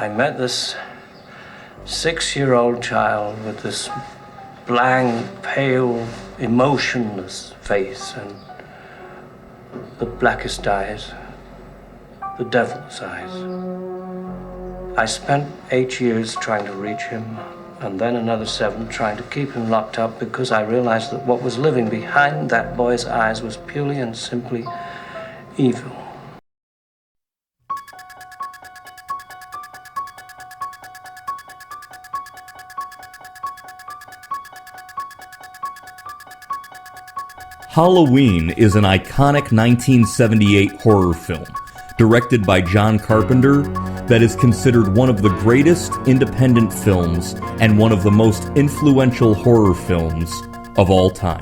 I met this 6-year-old child with this blank, pale, emotionless face and the blackest eyes, the devil's eyes. I spent 8 years trying to reach him, and then another 7 trying to keep him locked up, because I realized that what was living behind that boy's eyes was purely and simply evil. Halloween is an iconic 1978 horror film, directed by John Carpenter, that is considered one of the greatest independent films and one of the most influential horror films of all time.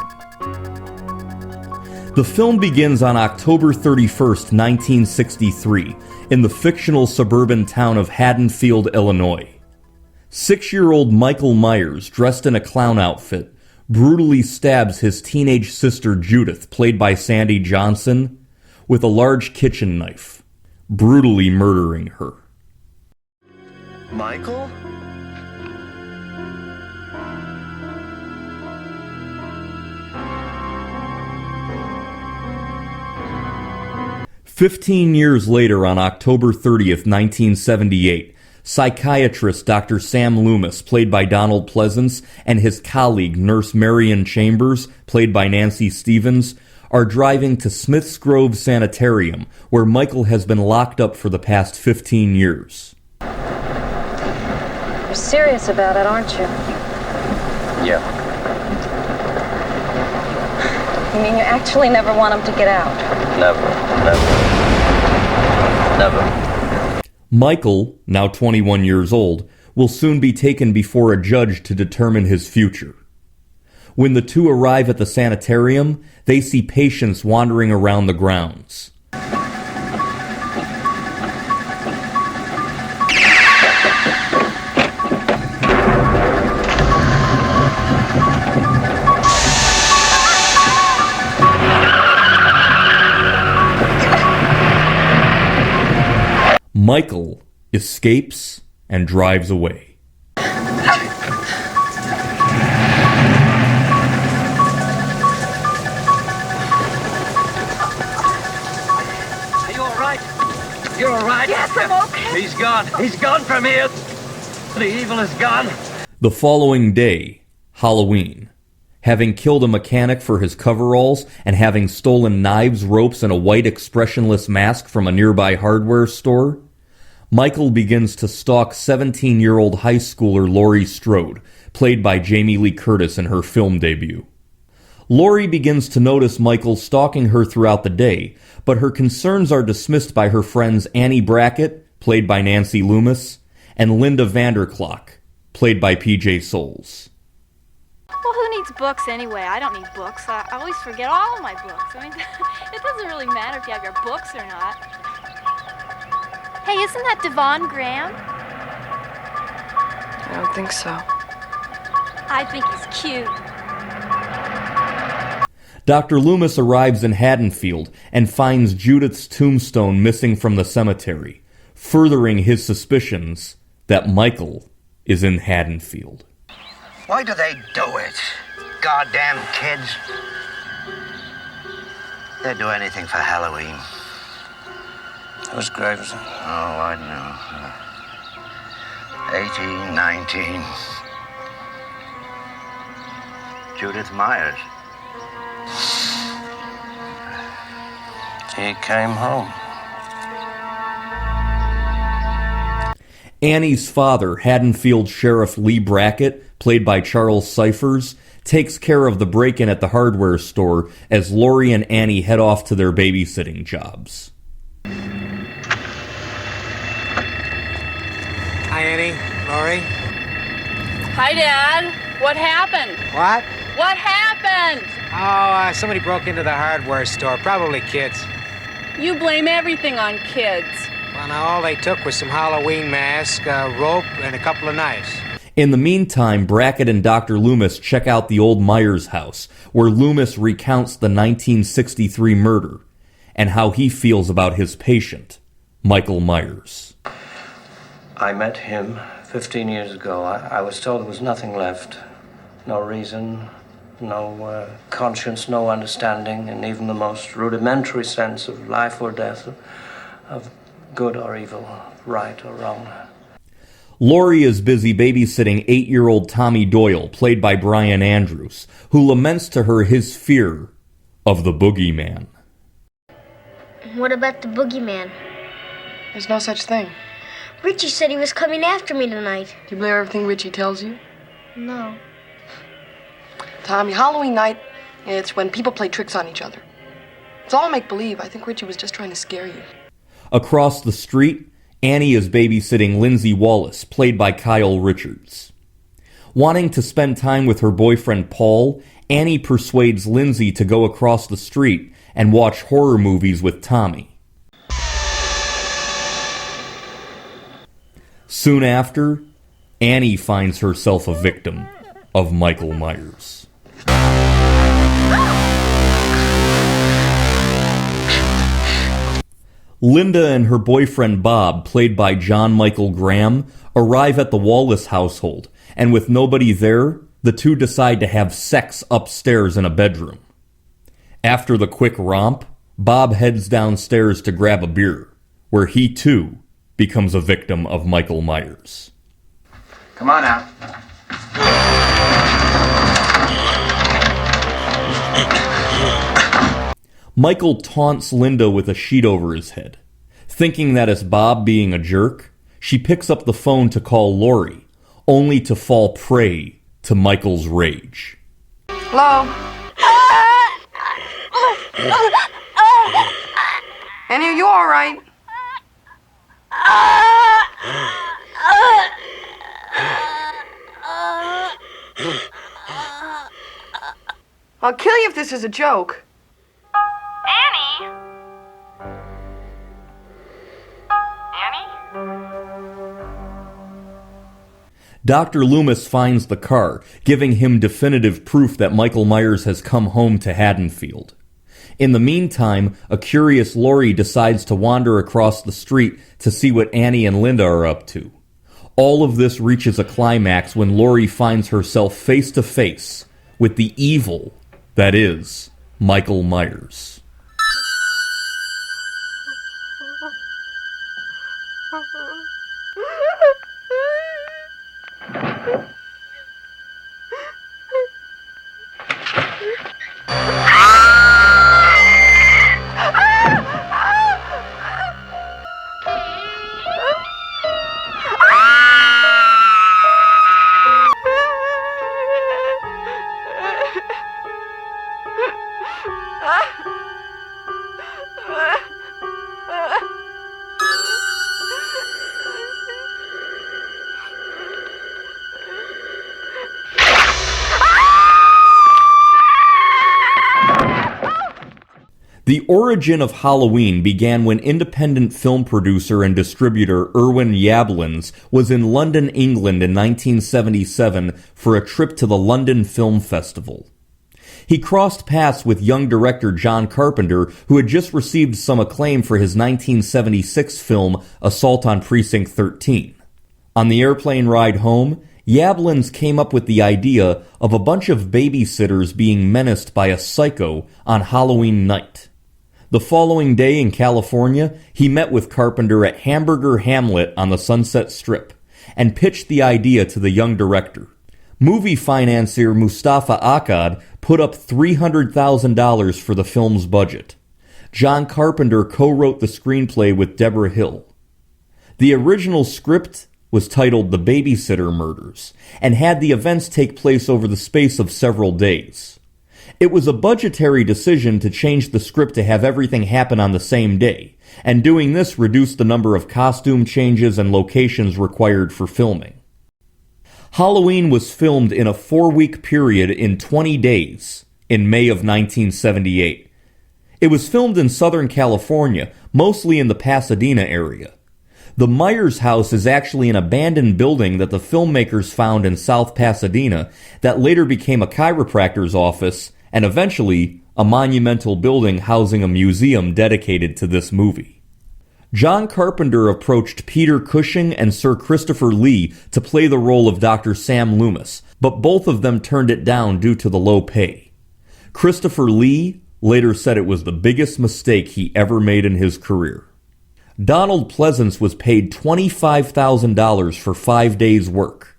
The film begins on October 31st, 1963, in the fictional suburban town of Haddonfield, Illinois. 6-year-old Michael Myers, dressed in a clown outfit, brutally stabs his teenage sister Judith, played by Sandy Johnson, with a large kitchen knife, brutally murdering her. Michael? "15 years later, on October 30th, 1978, psychiatrist Dr. Sam Loomis, played by Donald Pleasence, and his colleague, Nurse Marion Chambers, played by Nancy Stevens, are driving to Smith's Grove Sanitarium, where Michael has been locked up for the past 15 years. You're serious about it, aren't you? Yeah. You mean you actually never want him to get out? Never. Michael, now 21 years old, will soon be taken before a judge to determine his future. When the two arrive at the sanitarium, they see patients wandering around the grounds. Michael escapes and drives away. Are you all right? You're all right? Yes, I'm okay. He's gone. He's gone from here. The evil is gone. The following day, Halloween, having killed a mechanic for his coveralls and having stolen knives, ropes, and a white expressionless mask from a nearby hardware store, Michael begins to stalk 17-year-old high schooler Laurie Strode, played by Jamie Lee Curtis in her film debut. Laurie begins to notice Michael stalking her throughout the day, but her concerns are dismissed by her friends Annie Brackett, played by Nancy Loomis, and Linda Vanderklok, played by PJ Souls. Well, who needs books anyway? I don't need books. I always forget all of my books. I mean, it doesn't really matter if you have your books or not. Hey, isn't that Devon Graham? I don't think so. I think he's cute. Dr. Loomis arrives in Haddonfield and finds Judith's tombstone missing from the cemetery, furthering his suspicions that Michael is in Haddonfield. Why do they do it? Goddamn kids. They'd do anything for Halloween. Whose grave is it? Oh, I know. 18, 19. Judith Myers. He came home. Annie's father, Haddonfield Sheriff Lee Brackett, played by Charles Cyphers, takes care of the break-in at the hardware store as Laurie and Annie head off to their babysitting jobs. Hi, Annie. Laurie. Hi, Dad. What happened? What? What happened? Oh, somebody broke into the hardware store. Probably kids. You blame everything on kids. Well, now all they took was some Halloween mask, rope, and a couple of knives. In the meantime, Brackett and Dr. Loomis check out the old Myers house, where Loomis recounts the 1963 murder and how he feels about his patient, Michael Myers. I met him 15 years ago. I was told there was nothing left. No reason, no conscience, no understanding, and even the most rudimentary sense of life or death, of good or evil, right or wrong. Laurie is busy babysitting 8-year-old Tommy Doyle, played by Brian Andrews, who laments to her his fear of the boogeyman. What about the boogeyman? There's no such thing. Richie said he was coming after me tonight. Do you believe everything Richie tells you? No. Tommy, Halloween night, it's when people play tricks on each other. It's all make-believe. I think Richie was just trying to scare you. Across the street, Annie is babysitting Lindsay Wallace, played by Kyle Richards. Wanting to spend time with her boyfriend Paul, Annie persuades Lindsay to go across the street and watch horror movies with Tommy. Soon after, Annie finds herself a victim of Michael Myers. Linda and her boyfriend Bob, played by John Michael Graham, arrive at the Wallace household, and with nobody there, the two decide to have sex upstairs in a bedroom. After the quick romp, Bob heads downstairs to grab a beer, where he too becomes a victim of Michael Myers. Come on now. Michael taunts Linda with a sheet over his head. Thinking that it's Bob being a jerk, she picks up the phone to call Laurie, only to fall prey to Michael's rage. Hello? Annie, are you all right? I'll kill you if this is a joke. Annie? Dr. Loomis finds the car, giving him definitive proof that Michael Myers has come home to Haddonfield. In the meantime, a curious Laurie decides to wander across the street to see what Annie and Linda are up to. All of this reaches a climax when Laurie finds herself face to face with the evil that is Michael Myers. The origin of Halloween began when independent film producer and distributor Irwin Yablans was in London, England in 1977 for a trip to the London Film Festival. He crossed paths with young director John Carpenter, who had just received some acclaim for his 1976 film Assault on Precinct 13. On the airplane ride home, Yablans came up with the idea of a bunch of babysitters being menaced by a psycho on Halloween night. The following day in California, he met with Carpenter at Hamburger Hamlet on the Sunset Strip and pitched the idea to the young director. Movie financier Mustafa Akkad put up $300,000 for the film's budget. John Carpenter co-wrote the screenplay with Deborah Hill. The original script was titled The Babysitter Murders and had the events take place over the space of several days. It was a budgetary decision to change the script to have everything happen on the same day, and doing this reduced the number of costume changes and locations required for filming. Halloween was filmed in a 4-week period in 20 days in May of 1978. It was filmed in Southern California, mostly in the Pasadena area. The Myers house is actually an abandoned building that the filmmakers found in South Pasadena that later became a chiropractor's office and eventually a monumental building housing a museum dedicated to this movie. John Carpenter approached Peter Cushing and Sir Christopher Lee to play the role of Dr. Sam Loomis, but both of them turned it down due to the low pay. Christopher Lee later said it was the biggest mistake he ever made in his career. Donald Pleasence was paid $25,000 for 5 days' work.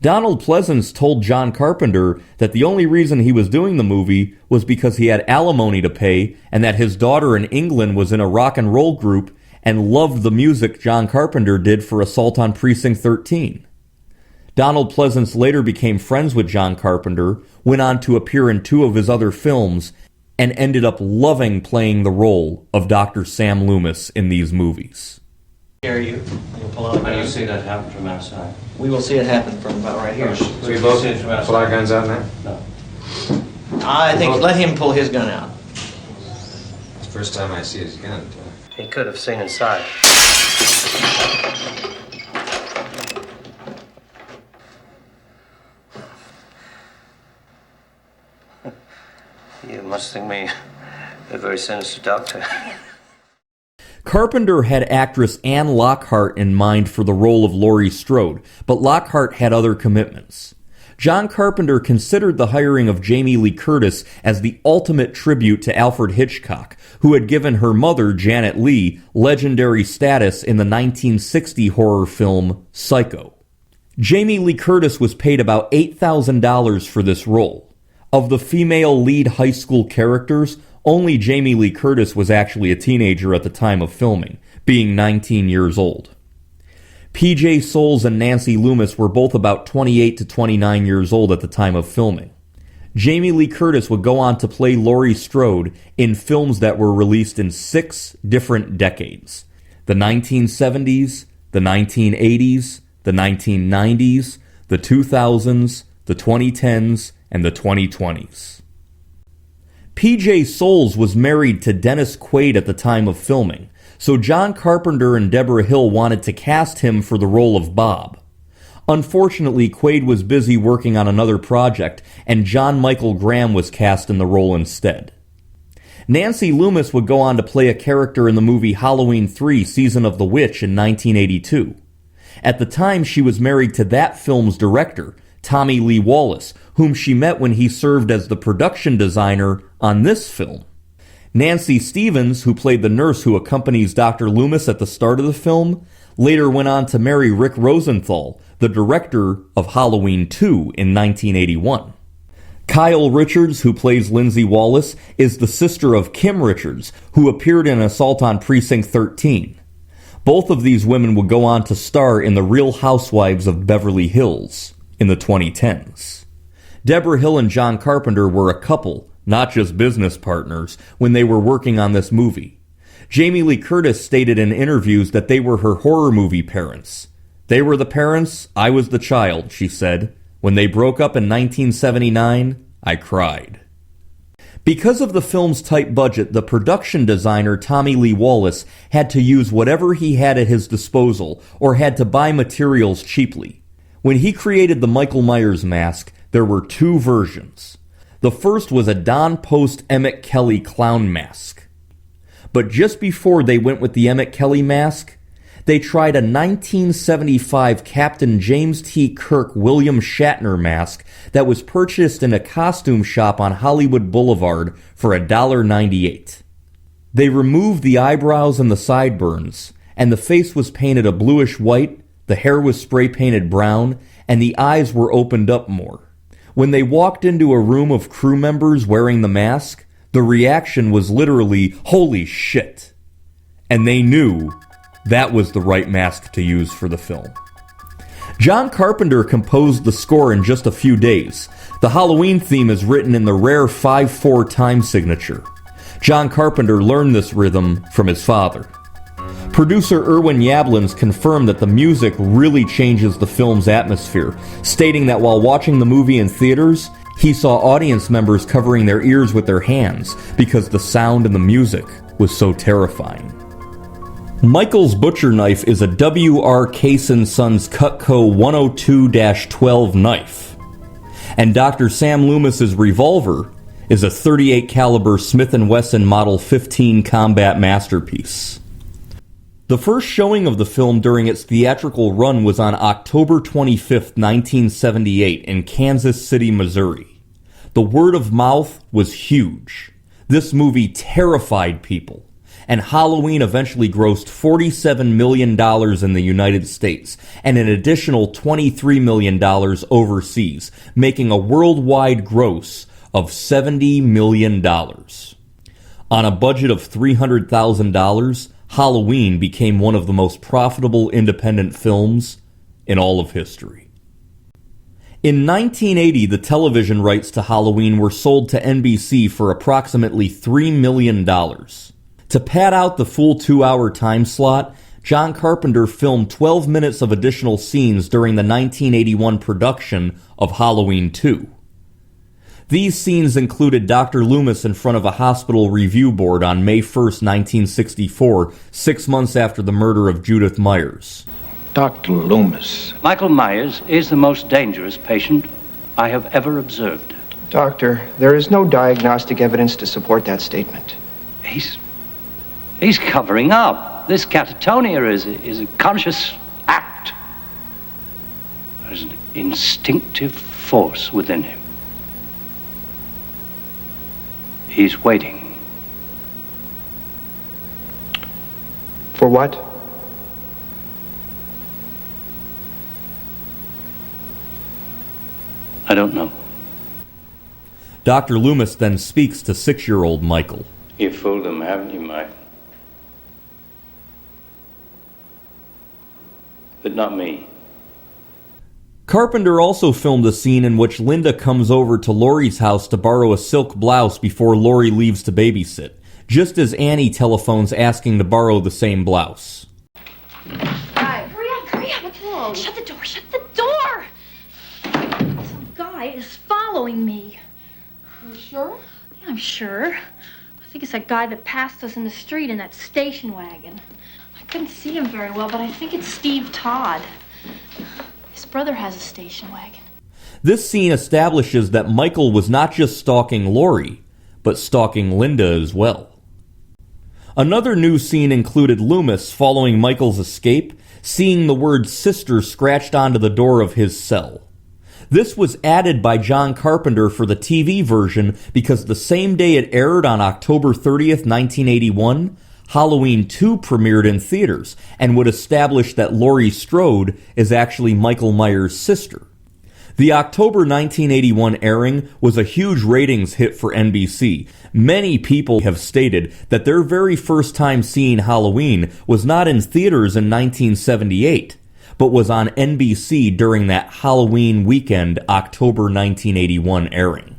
Donald Pleasence told John Carpenter that the only reason he was doing the movie was because he had alimony to pay and that his daughter in England was in a rock and roll group and loved the music John Carpenter did for Assault on Precinct 13. Donald Pleasence later became friends with John Carpenter, went on to appear in 2 of his other films, and ended up loving playing the role of Dr. Sam Loomis in these movies. Hear you. You'll pull out. How do you see that happen from outside? We will see it happen from about right here. So we both pull our guns out now? No. I think let him pull his gun out. It's the first time I see his gun. He could have seen inside. You must think me a very sinister doctor. Carpenter had actress Anne Lockhart in mind for the role of Laurie Strode, but Lockhart had other commitments. John Carpenter considered the hiring of Jamie Lee Curtis as the ultimate tribute to Alfred Hitchcock, who had given her mother, Janet Leigh, legendary status in the 1960 horror film Psycho. Jamie Lee Curtis was paid about $8,000 for this role. Of the female lead high school characters, only Jamie Lee Curtis was actually a teenager at the time of filming, being 19 years old. P.J. Soles and Nancy Loomis were both about 28 to 29 years old at the time of filming. Jamie Lee Curtis would go on to play Laurie Strode in films that were released in 6 different decades: the 1970s, the 1980s, the 1990s, the 2000s, the 2010s, and the 2020s. P.J. Soles was married to Dennis Quaid at the time of filming, so John Carpenter and Deborah Hill wanted to cast him for the role of Bob. Unfortunately, Quaid was busy working on another project, and John Michael Graham was cast in the role instead. Nancy Loomis would go on to play a character in the movie Halloween 3: Season of the Witch in 1982. At the time, she was married to that film's director, Tommy Lee Wallace, whom she met when he served as the production designer on this film. Nancy Stevens, who played the nurse who accompanies Dr. Loomis at the start of the film, later went on to marry Rick Rosenthal, the director of Halloween 2 in 1981. Kyle Richards, who plays Lindsay Wallace, is the sister of Kim Richards, who appeared in Assault on Precinct 13. Both of these women would go on to star in The Real Housewives of Beverly Hills in the 2010s. Deborah Hill and John Carpenter were a couple, not just business partners, when they were working on this movie. Jamie Lee Curtis stated in interviews that they were her horror movie parents. "They were the parents, I was the child," she said. "When they broke up in 1979, I cried." Because of the film's tight budget, the production designer Tommy Lee Wallace had to use whatever he had at his disposal or had to buy materials cheaply. When he created the Michael Myers mask, there were 2 versions. The first was a Don Post Emmett Kelly clown mask. But just before they went with the Emmett Kelly mask, they tried a 1975 Captain James T. Kirk William Shatner mask that was purchased in a costume shop on Hollywood Boulevard for $1.98. They removed the eyebrows and the sideburns, and the face was painted a bluish white, the hair was spray painted brown, and the eyes were opened up more. When they walked into a room of crew members wearing the mask, the reaction was literally, "Holy shit!" And they knew that was the right mask to use for the film. John Carpenter composed the score in just a few days. The Halloween theme is written in the rare 5/4 time signature. John Carpenter learned this rhythm from his father. Producer Irwin Yablans confirmed that the music really changes the film's atmosphere, stating that while watching the movie in theaters, he saw audience members covering their ears with their hands because the sound and the music was so terrifying. Michael's butcher knife is a W.R. Case & Sons Cutco 102-12 knife, and Dr. Sam Loomis's revolver is a .38 caliber Smith & Wesson Model 15 combat masterpiece. The first showing of the film during its theatrical run was on October 25, 1978 in Kansas City, Missouri. The word of mouth was huge. This movie terrified people, and Halloween eventually grossed $47 million in the United States and an additional $23 million overseas, making a worldwide gross of $70 million. On a budget of $300,000, Halloween became one of the most profitable independent films in all of history. In 1980, the television rights to Halloween were sold to NBC for approximately $3 million. To pad out the full 2-hour time slot, John Carpenter filmed 12 minutes of additional scenes during the 1981 production of Halloween 2. These scenes included Dr. Loomis in front of a hospital review board on May 1, 1964, 6 months after the murder of Judith Myers. Dr. Loomis. Michael Myers is the most dangerous patient I have ever observed. Doctor, there is no diagnostic evidence to support that statement. He's covering up. This catatonia is a conscious act. There's an instinctive force within him. He's waiting. For what? I don't know. Dr. Loomis then speaks to 6-year-old Michael. You fooled him, haven't you, Mike? But not me. Carpenter also filmed a scene in which Linda comes over to Laurie's house to borrow a silk blouse before Laurie leaves to babysit, just as Annie telephones asking to borrow the same blouse. Hi. Hurry up. What's wrong? Shut the door. Some guy is following me. Are you sure? Yeah, I'm sure. I think it's that guy that passed us in the street in that station wagon. I couldn't see him very well, but I think it's Steve Todd. His brother has a station wagon. This scene establishes that Michael was not just stalking Laurie, but stalking Linda as well. Another new scene included Loomis following Michael's escape, seeing the word sister scratched onto the door of his cell. This was added by John Carpenter for the TV version because the same day it aired on October 30th, 1981, Halloween 2 premiered in theaters and would establish that Laurie Strode is actually Michael Myers' sister. The October 1981 airing was a huge ratings hit for NBC. Many people have stated that their very first time seeing Halloween was not in theaters in 1978, but was on NBC during that Halloween weekend October 1981 airing.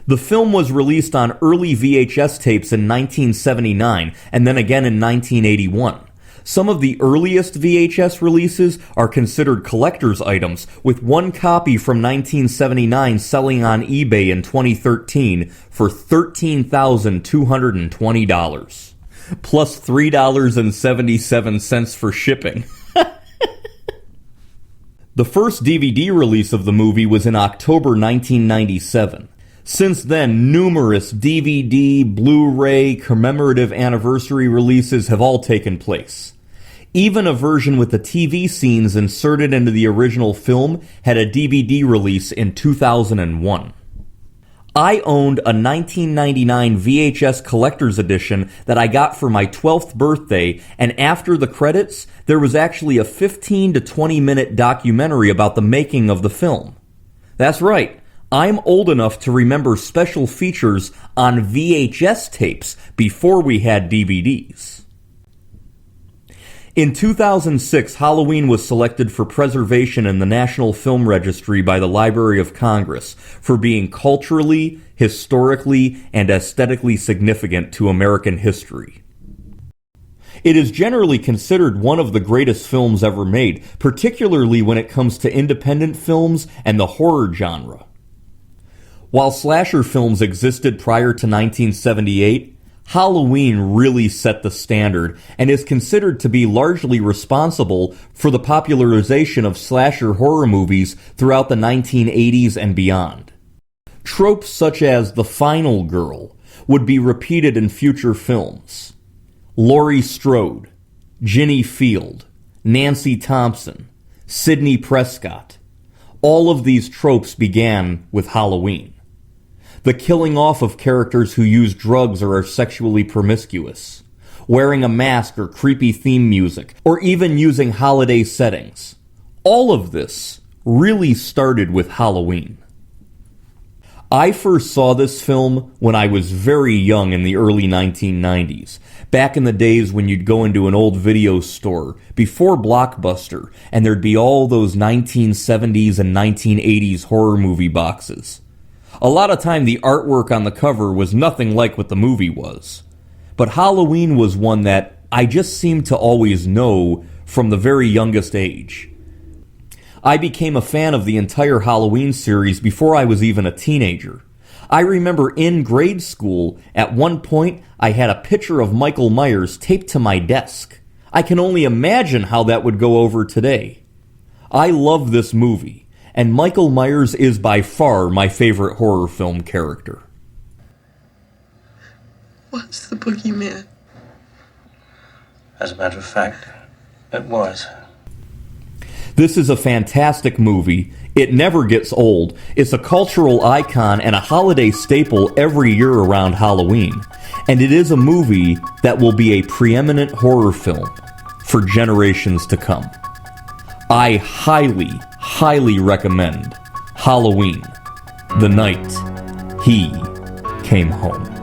The film was released on early VHS tapes in 1979 and then again in 1981. Some of the earliest VHS releases are considered collector's items, with one copy from 1979 selling on eBay in 2013 for $13,220, plus $3.77 for shipping. The first DVD release of the movie was in October 1997. Since then, numerous DVD, Blu-ray, commemorative anniversary releases have all taken place. Even a version with the TV scenes inserted into the original film had a DVD release in 2001. I owned a 1999 VHS collector's edition that I got for my 12th birthday, and after the credits, there was actually a 15 to 20 minute documentary about the making of the film. That's right. I'm old enough to remember special features on VHS tapes before we had DVDs. In 2006, Halloween was selected for preservation in the National Film Registry by the Library of Congress for being culturally, historically, and aesthetically significant to American history. It is generally considered one of the greatest films ever made, particularly when it comes to independent films and the horror genre. While slasher films existed prior to 1978, Halloween really set the standard and is considered to be largely responsible for the popularization of slasher horror movies throughout the 1980s and beyond. Tropes such as the final girl would be repeated in future films. Laurie Strode, Ginny Field, Nancy Thompson, Sidney Prescott. All of these tropes began with Halloween. The killing off of characters who use drugs or are sexually promiscuous, wearing a mask or creepy theme music, or even using holiday settings. All of this really started with Halloween. I first saw this film when I was very young in the early 1990s, back in the days when you'd go into an old video store before Blockbuster, and there'd be all those 1970s and 1980s horror movie boxes. A lot of time the artwork on the cover was nothing like what the movie was. But Halloween was one that I just seemed to always know from the very youngest age. I became a fan of the entire Halloween series before I was even a teenager. I remember in grade school, at one point, I had a picture of Michael Myers taped to my desk. I can only imagine how that would go over today. I love this movie. And Michael Myers is by far my favorite horror film character. Was the boogeyman? As a matter of fact, it was. This is a fantastic movie. It never gets old. It's a cultural icon and a holiday staple every year around Halloween. And it is a movie that will be a preeminent horror film for generations to come. I highly recommend Halloween, the night he came home.